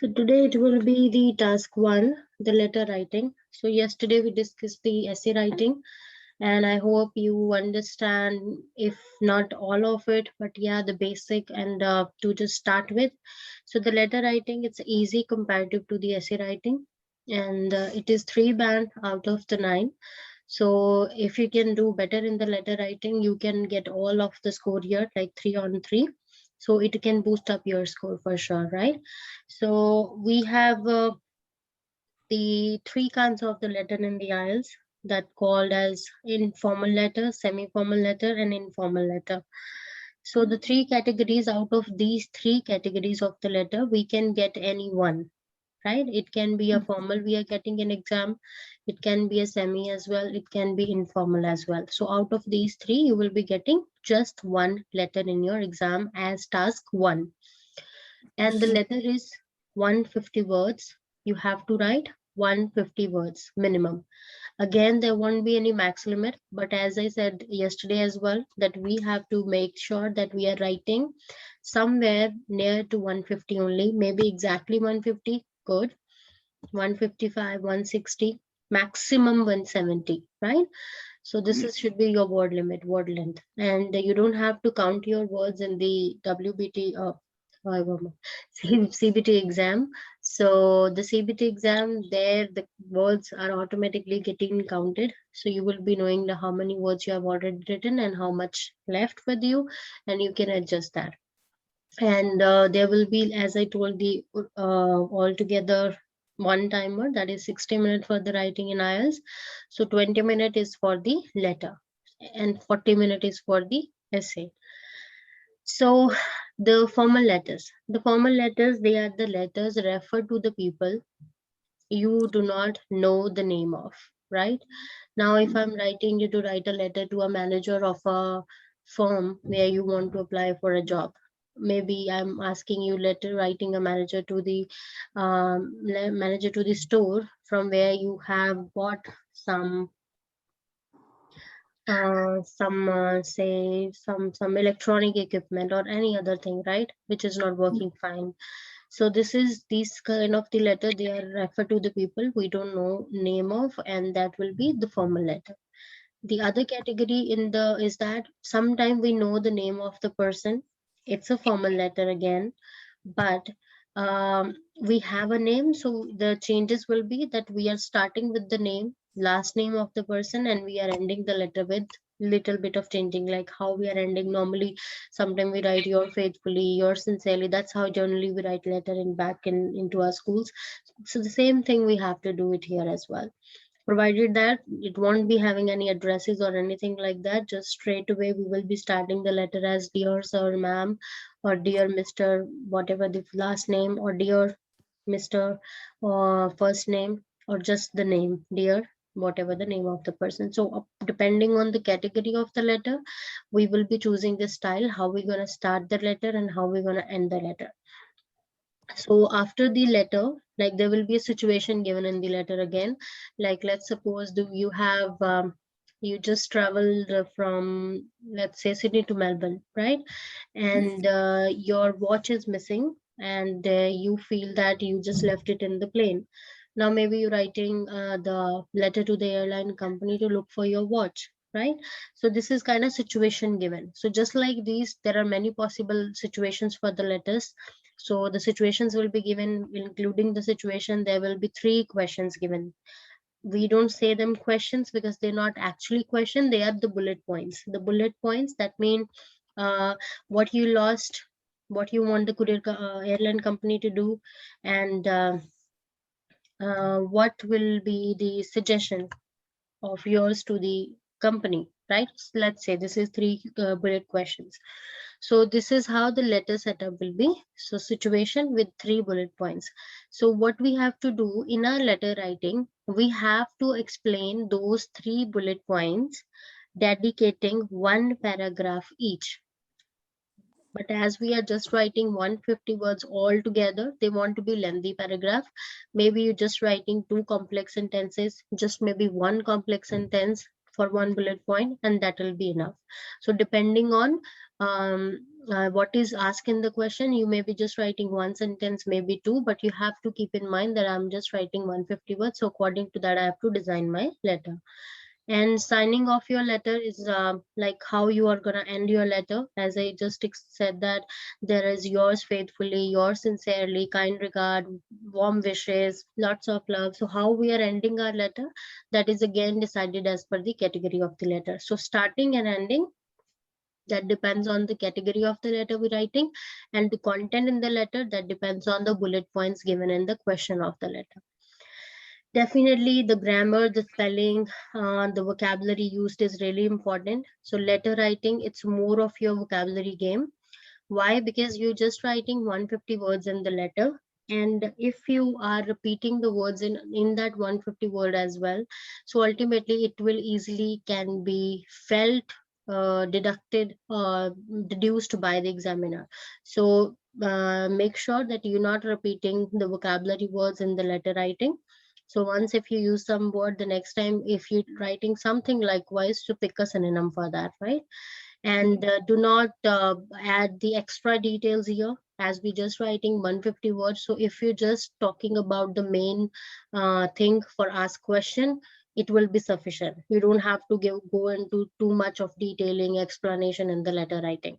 So today it will be the task 1, the letter writing. So yesterday we discussed the essay writing, and I hope you understand, if not all of it, but yeah, the basic and to just start with. So the letter writing, it's easy comparative to the essay writing, and it is 3 band out of the 9. So if you can do better in the letter writing, you can get all of the score here, like 3 on 3. So it can boost up your score for sure, right? So we have the 3 kinds of the letter in the IELTS, that called as informal letter, semi-formal letter, and informal letter. So the 3 categories, out of these 3 categories of the letter, we can get any one, right? It can be a formal we are getting an exam, it can be a semi as well, it can be informal as well. So out of these 3, you will be getting just one letter in your exam as task 1. And the letter is 150 words. You have to write 150 words minimum. Again, there won't be any max limit, but as I said yesterday as well, that we have to make sure that we are writing somewhere near to 150 only, maybe exactly 150, good, 155, 160, maximum 170, right? So this is should be your word limit, word length, and you don't have to count your words in the WBT CBT exam. So the CBT exam, there the words are automatically getting counted. So you will be knowing how many words you have already written and how much left with you, and you can adjust that. And there will be, as I told, the altogether one timer, that is 60 minutes for the writing in IELTS. So 20 minutes is for the letter and 40 minutes is for the essay. So the formal letters, they are the letters referred to the people you do not know the name of, right? Now if I'm writing you to write a letter to a manager of a firm where you want to apply for a job, maybe I'm asking you letter writing a manager to the store from where you have bought some say some electronic equipment or any other thing, right, which is not working fine. So this is these kind of the letter, they are referred to the people we don't know name of, and that will be the formal letter. The other category in the is that sometime we know the name of the person, it's a formal letter again, but we have a name, so the changes will be that we are starting with the name, last name of the person, and we are ending the letter with little bit of changing, like how we are ending normally. Sometimes we write your faithfully, your sincerely, that's how generally we write letter in back in into our schools. So the same thing we have to do it here as well, provided that it won't be having any addresses or anything like that. Just straight away we will be starting the letter as dear sir, ma'am, or dear Mr., whatever the last name, or dear Mr. or first name, or just the name dear, whatever the name of the person. So depending on the category of the letter, we will be choosing the style, how we're going to start the letter and how we're going to end the letter. So after the letter, like there will be a situation given in the letter again. Like let's suppose you have you just traveled from, let's say, Sydney to Melbourne, right? And your watch is missing, and you feel that you just left it in the plane. Now maybe you're writing the letter to the airline company to look for your watch, right? So this is kind of situation given. So just like these, there are many possible situations for the letters. So the situations will be given, including the situation, there will be 3 questions given. We don't say them questions because they're not actually question, they are the bullet points. The bullet points that mean what you lost, what you want the airline company to do, and what will be the suggestion of yours to the company, right? So let's say this is 3 bullet questions. So this is how the letter setup will be. So situation with 3 bullet points. So what we have to do in our letter writing, we have to explain those 3 bullet points, dedicating 1 paragraph each. But as we are just writing 150 words all together, they want to be lengthy paragraph. Maybe you're just writing 2 complex sentences, just maybe 1 complex sentence for 1 bullet point, and that will be enough. So depending on what is asked in the question. You may be just writing one sentence, maybe two, but you have to keep in mind that I'm just writing 150 words. So according to that, I have to design my letter. And signing off your letter is like how you are going to end your letter. As I just said, that there is yours faithfully, yours sincerely, kind regard, warm wishes, lots of love. So how we are ending our letter, that is again decided as per the category of the letter. So starting and ending, that depends on the category of the letter we're writing, and the content in the letter, that depends on the bullet points given in the question of the letter. Definitely the grammar, the spelling, the vocabulary used is really important. So letter writing, it's more of your vocabulary game. Why? Because you're just writing 150 words in the letter. And if you are repeating the words in that 150 word as well, so ultimately it will easily can be felt, deducted, deduced by the examiner. So make sure that you're not repeating the vocabulary words in the letter writing. So once if you use some word, the next time if you're writing something, likewise to pick a synonym for that, right? And do not add the extra details here, as we just writing 150 words. So if you're just talking about the main thing for ask question, it will be sufficient. You don't have to go into too much of detailing explanation in the letter writing.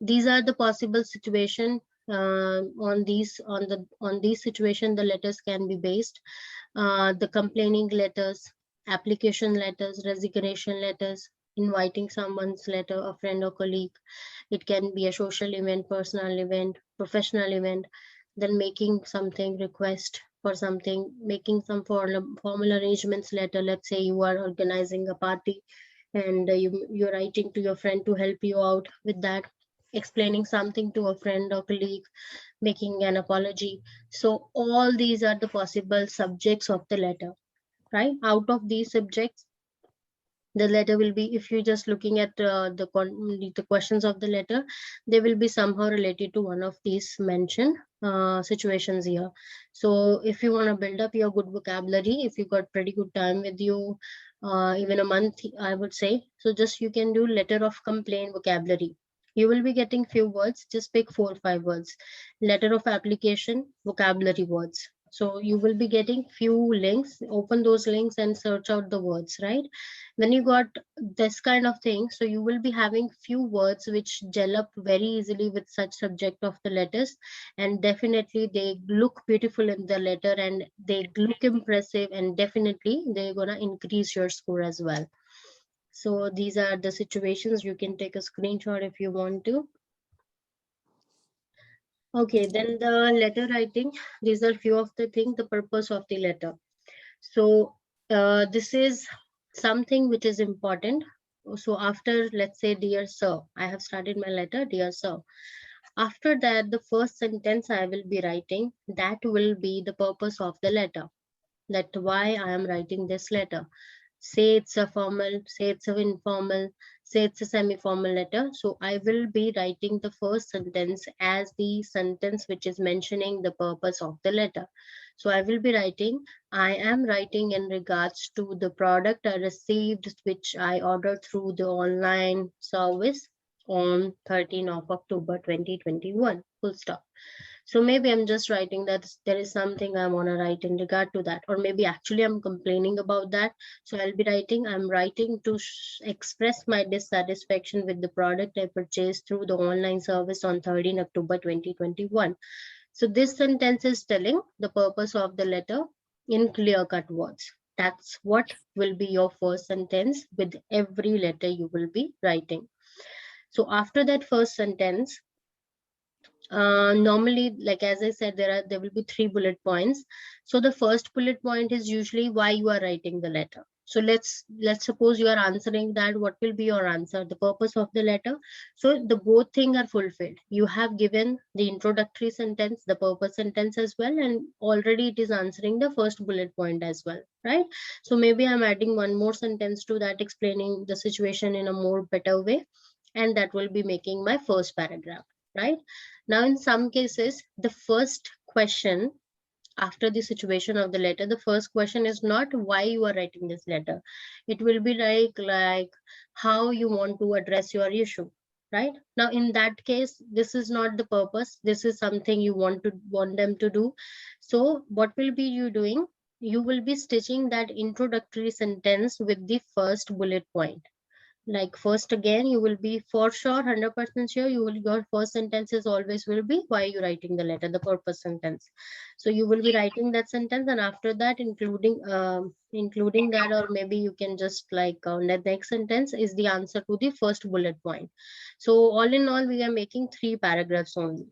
These are the possible situation. On these situation, the letters can be based. The complaining letters, application letters, resignation letters, inviting someone's letter, a friend or colleague. It can be a social event, personal event, professional event. Then making something request for something, making some formal arrangements letter. Let's say you are organizing a party, and you're writing to your friend to help you out with that, explaining something to a friend or colleague, making an apology. So all these are the possible subjects of the letter, right? Out of these subjects, the letter will be, if you're just looking at the questions of the letter, they will be somehow related to one of these mentioned situations here. So if you want to build up your good vocabulary, if you got pretty good time with you, even a month, I would say, so just you can do letter of complaint vocabulary. You will be getting few words, just pick 4 or 5 words. Letter of application, vocabulary words. So you will be getting few links, open those links and search out the words, right? When you got this kind of thing, so you will be having few words which gel up very easily with such subject of the letters, and definitely they look beautiful in the letter and they look impressive, and definitely they're gonna increase your score as well. So these are the situations. You can take a screenshot if you want to. Okay, then the letter writing, these are few of the things, the purpose of the letter. So this is something which is important. So after, let's say, dear sir, I have started my letter, dear sir. After that, the first sentence I will be writing, that will be the purpose of the letter. That why I am writing this letter. Say it's a formal, say it's an informal, say it's a semi-formal letter. So I will be writing the first sentence as the sentence which is mentioning the purpose of the letter. So I will be writing, I am writing in regards to the product I received, which I ordered through the online service on 13th of October 2021, full stop. So maybe I'm just writing that there is something I want to write in regard to that, or maybe actually I'm complaining about that. So I'll be writing, I'm writing to express my dissatisfaction with the product I purchased through the online service on 13 October 2021. So this sentence is telling the purpose of the letter in clear-cut words. That's what will be your first sentence with every letter you will be writing. So after that first sentence, normally, like as I said, there will be 3 bullet points. So the first bullet point is usually why you are writing the letter. So let's suppose you are answering that, what will be your answer, the purpose of the letter. So the both things are fulfilled. You have given the introductory sentence, the purpose sentence as well, and already it is answering the first bullet point as well, right? So maybe I'm adding one more sentence to that, explaining the situation in a more better way, and that will be making my first paragraph, right? Now, in some cases, the first question after the situation of the letter, the first question is not why you are writing this letter. It will be like how you want to address your issue, right? Now, in that case, this is not the purpose. This is something you want them to do. So what will be you doing? You will be stitching that introductory sentence with the first bullet point. Like first, again, you will be for sure 100% sure you will, your first sentences always will be why you writing the letter, the purpose sentence. So you will be writing that sentence, and after that including that, or maybe you can just like the next sentence is the answer to the first bullet point. So all in all, we are making 3 paragraphs only.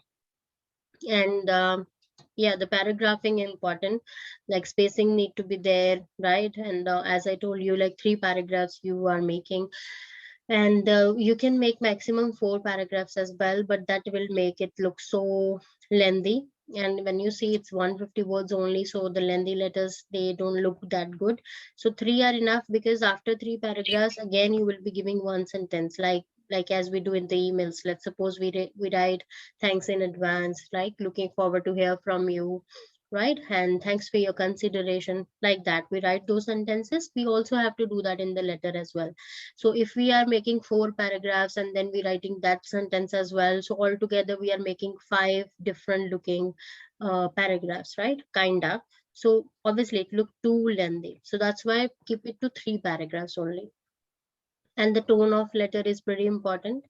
And yeah, the paragraphing important, like spacing need to be there, right? And as I told you, like 3 paragraphs you are making. And you can make maximum 4 paragraphs as well, but that will make it look so lengthy. And when you see it's 150 words only, so the lengthy letters, they don't look that good. So 3 are enough, because after 3 paragraphs, again, you will be giving one sentence, like as we do in the emails. Let's suppose we write thanks in advance, like looking forward to hear from you, right? And thanks for your consideration, like that we write those sentences. We also have to do that in the letter as well. So if we are making 4 paragraphs and then we writing that sentence as well, so altogether we are making 5 different looking paragraphs, right? Kinda. So obviously it look too lengthy. So that's why keep it to 3 paragraphs only. And the tone of letter is pretty important.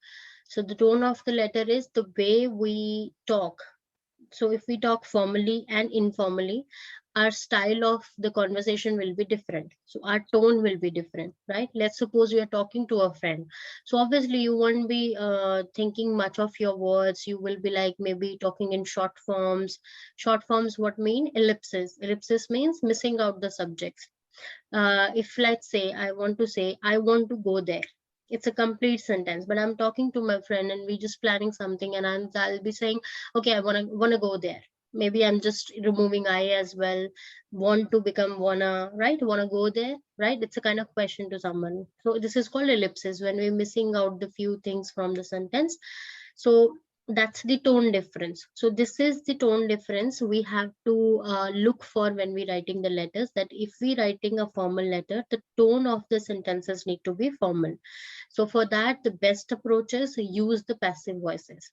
So the tone of the letter is the way we talk. So if we talk formally and informally, our style of the conversation will be different. So our tone will be different, right? Let's suppose you are talking to a friend. So obviously you won't be thinking much of your words. You will be like maybe talking in short forms. Short forms, what mean? Ellipses. Ellipsis means missing out the subjects. If let's say I want to say I want to go there, it's a complete sentence, but I'm talking to my friend and we just planning something, and I'll be saying, okay, I wanna go there. Maybe I'm just removing I as well. Want to become wanna, right? Wanna go there, right? It's a kind of question to someone. So this is called ellipsis, when we're missing out the few things from the sentence. So that's the tone difference. So this is the tone difference we have to look for when we writing the letters, that if we writing a formal letter, the tone of the sentences need to be formal. So for that, the best approach is use the passive voices.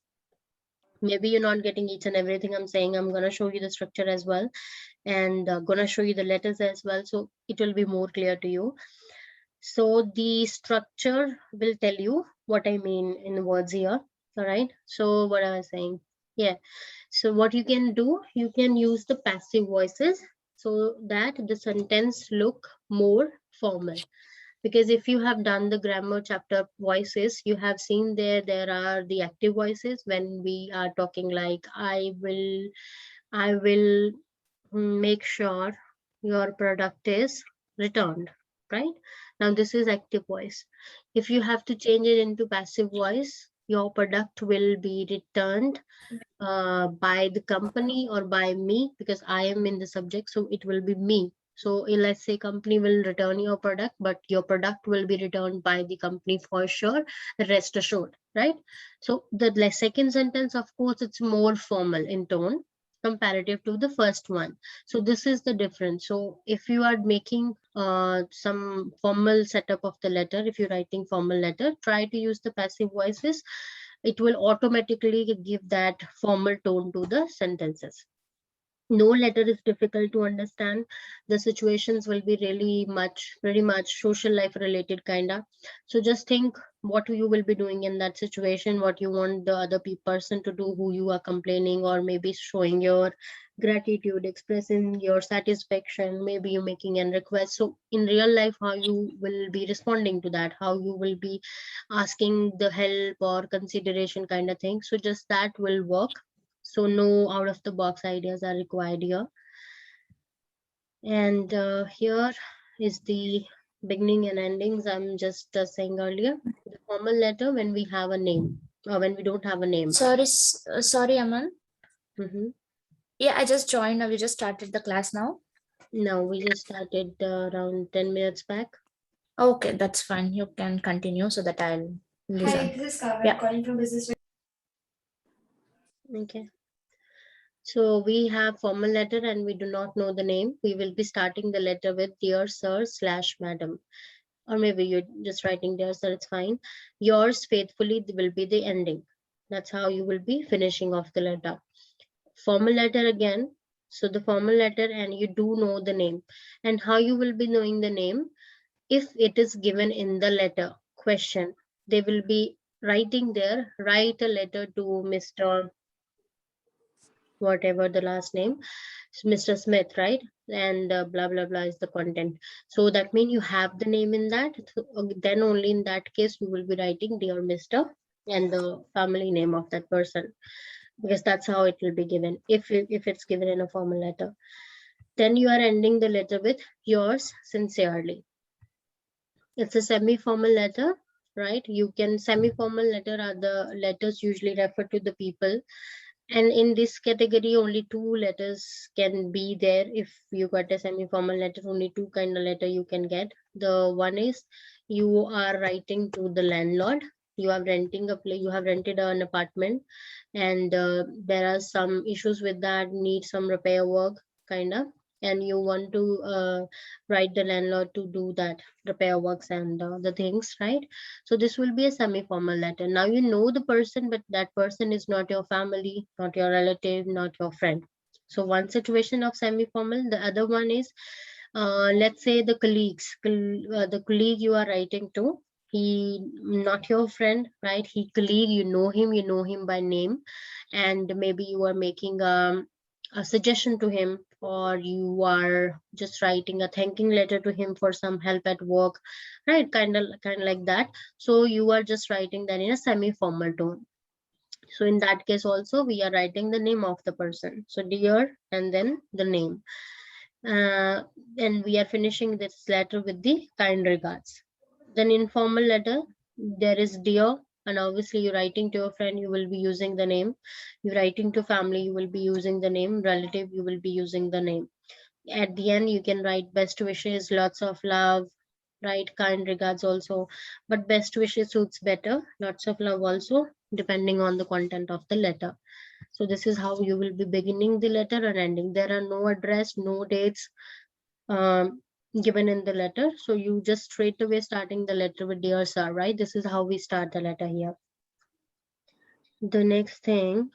Maybe you're not getting each and everything I'm saying. I'm going to show you the structure as well, and going to show you the letters as well, so it will be more clear to you. So the structure will tell you what I mean in words here. All right. So what I was saying, yeah. So what you can do, you can use the passive voices so that the sentence look more formal. Because if you have done the grammar chapter voices, you have seen there are the active voices when we are talking like I will make sure your product is returned, right? Now this is active voice. If you have to change it into passive voice, your product will be returned by the company or by me, because I am in the subject, so it will be me. So let's say company will return your product, but your product will be returned by the company for sure, rest assured, right? So the second sentence, of course, it's more formal in tone comparative to the first one. So this is the difference. So if you are making some formal setup of the letter, if you're writing formal letter, try to use the passive voices. It will automatically give that formal tone to the sentences. No letter is difficult to understand. The situations will be really very much social life related kinda. So just think what you will be doing in that situation, what you want the other person to do, who you are complaining, or maybe showing your gratitude, expressing your satisfaction, maybe you're making a request. So in real life, how you will be responding to that, how you will be asking the help or consideration kind of thing. So just that will work. So no out of the box ideas are required here. And here is the beginning and endings. I'm just saying earlier, the formal letter when we have a name or when we don't have a name. Sorry, Aman. Yeah, I just joined. We just started the class now. No, we just started around 10 minutes back. Okay, that's fine. You can continue so that I'll listen. Hi, this is Kavya. I'm calling from business. Okay. So we have formal letter and we do not know the name. We will be starting the letter with dear sir / madam. or maybe you're just writing there, so it's fine. Yours faithfully will be the ending. That's how you will be finishing off the letter. Formal letter again. So the formal letter, and you do know the name. And how you will be knowing the name? If it is given in the letter question, they will be writing there, write a letter to Mr. whatever the last name, Mr. Smith, right? And blah blah blah is the content. So that means you have the name in that. So, then only in that case you will be writing dear Mr. and the family name of that person, because that's how it will be given if it's given in a formal letter. Then you are ending the letter with yours sincerely. It's a semi-formal letter, right? You can semi-formal letter are the letters usually refer to the people, and in this category only two letters can be there. If you got a semi-formal letter, only two kind of letter you can get. The one is you are writing to the landlord. You are renting a place, you have rented an apartment, and there are some issues with that, need some repair work kind of, and you want to write the landlord to do that repair works and the things, right? So this will be a semi-formal letter. Now you know the person, but that person is not your family, not your relative, not your friend. So one situation of semi-formal. The other one is, let's say the the colleague you are writing to, he not your friend, right? He colleague, you know him by name, and maybe you are making a suggestion to him, or you are just writing a thanking letter to him for some help at work, right? Kind of like that. So you are just writing that in a semi-formal tone. So in that case also we are writing the name of the person, so dear and then the name. uh, and we are finishing this letter with the kind regards. Then informal letter, there is dear, and obviously you're writing to a friend, you will be using the name. You're writing to family, you will be using the name. Relative, you will be using the name. At the end you can write best wishes, lots of love, right? Kind regards also, but best wishes suits better. Lots of love also, depending on the content of the letter. So this is how you will be beginning the letter and ending. There are no address, no dates um, given in the letter. So you just straight away starting the letter with dear sir, right? This is how we start the letter here. The next thing,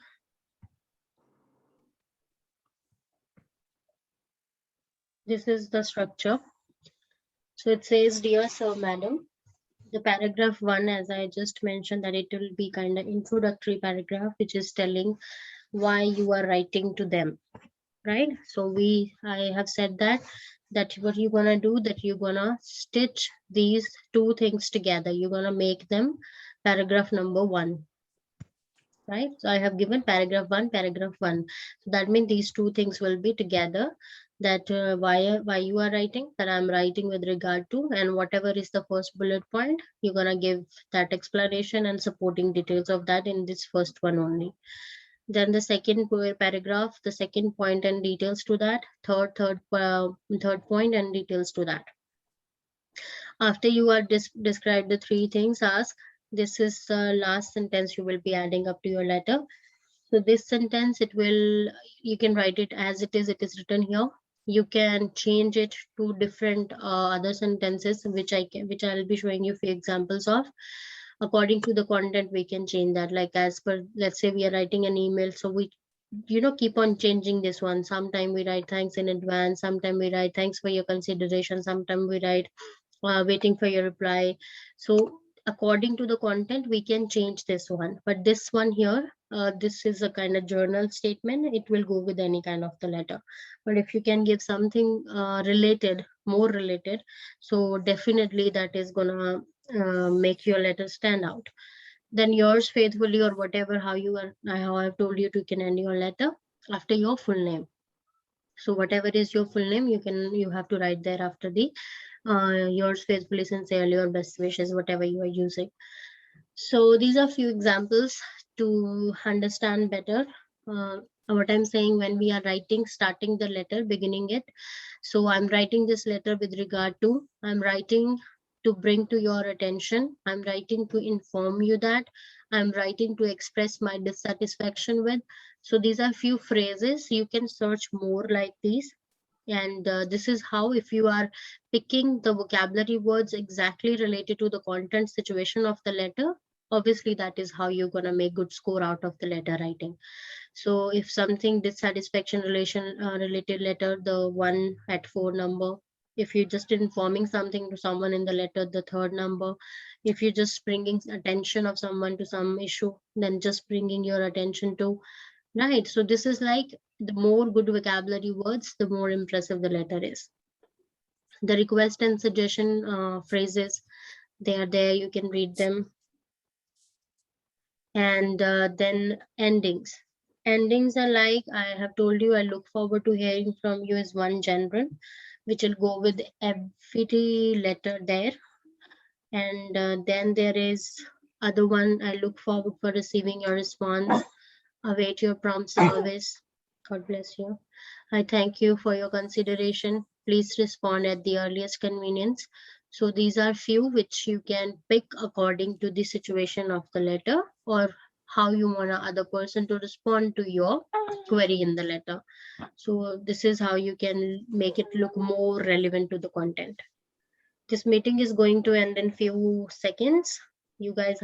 this is the structure. So it says, dear sir, madam. The paragraph 1, as I just mentioned, that it will be kind of introductory paragraph, which is telling why you are writing to them, right? So I have said that what you're gonna do, that you're gonna stitch these two things together. You're gonna make them paragraph number 1, right? So I have given paragraph 1, paragraph 1. So that means these two things will be together. That why you are writing, that I'm writing with regard to, and whatever is the first bullet point, you're gonna give that explanation and supporting details of that in this first one only. Then the second paragraph, the second point and details to that. Third point and details to that. After you are describe the three things, ask, this is the last sentence you will be adding up to your letter. So this sentence, you can write it as it is written here. You can change it to different other sentences, which I'll be showing you few examples of. According to the content, we can change that. Like as per, let's say we are writing an email, so we keep on changing this one. Sometime we write thanks in advance, sometime we write thanks for your consideration, sometime we write waiting for your reply. So according to the content, we can change this one. But this one here, this is a kind of journal statement. It will go with any kind of the letter. But if you can give something related, more related, so definitely that is gonna make your letter stand out. Then yours faithfully, or whatever, how I've told you to can end your letter after your full name. So whatever is your full name, you have to write there after the yours faithfully, sincerely, or best wishes, whatever you are using. So these are few examples to understand better what I'm saying when we are writing, starting the letter, beginning it. So I'm writing this letter with regard to, I'm writing to bring to your attention, I'm writing to inform you that, I'm writing to express my dissatisfaction with. So these are few phrases. You can search more like these. And this is how, if you are picking the vocabulary words exactly related to the content situation of the letter, obviously that is how you're going to make good score out of the letter writing. So if something dissatisfaction related letter, the 1 at 4 number. If you're just informing something to someone in the letter, the 3rd number. If you're just bringing attention of someone to some issue, then just bringing your attention to. Right. So this is like, the more good vocabulary words, the more impressive the letter is. The request and suggestion phrases, they are there. You can read them. And then endings. Endings are like, I have told you, I look forward to hearing from you is one general, which will go with every letter there. And then there is other one, I look forward for receiving your response. Await your prompt service. God bless you. I thank you for your consideration. Please respond at the earliest convenience. So these are few which you can pick according to the situation of the letter, or how you want a other person to respond to your query in the letter. So this is how you can make it look more relevant to the content. This meeting is going to end in few seconds. You guys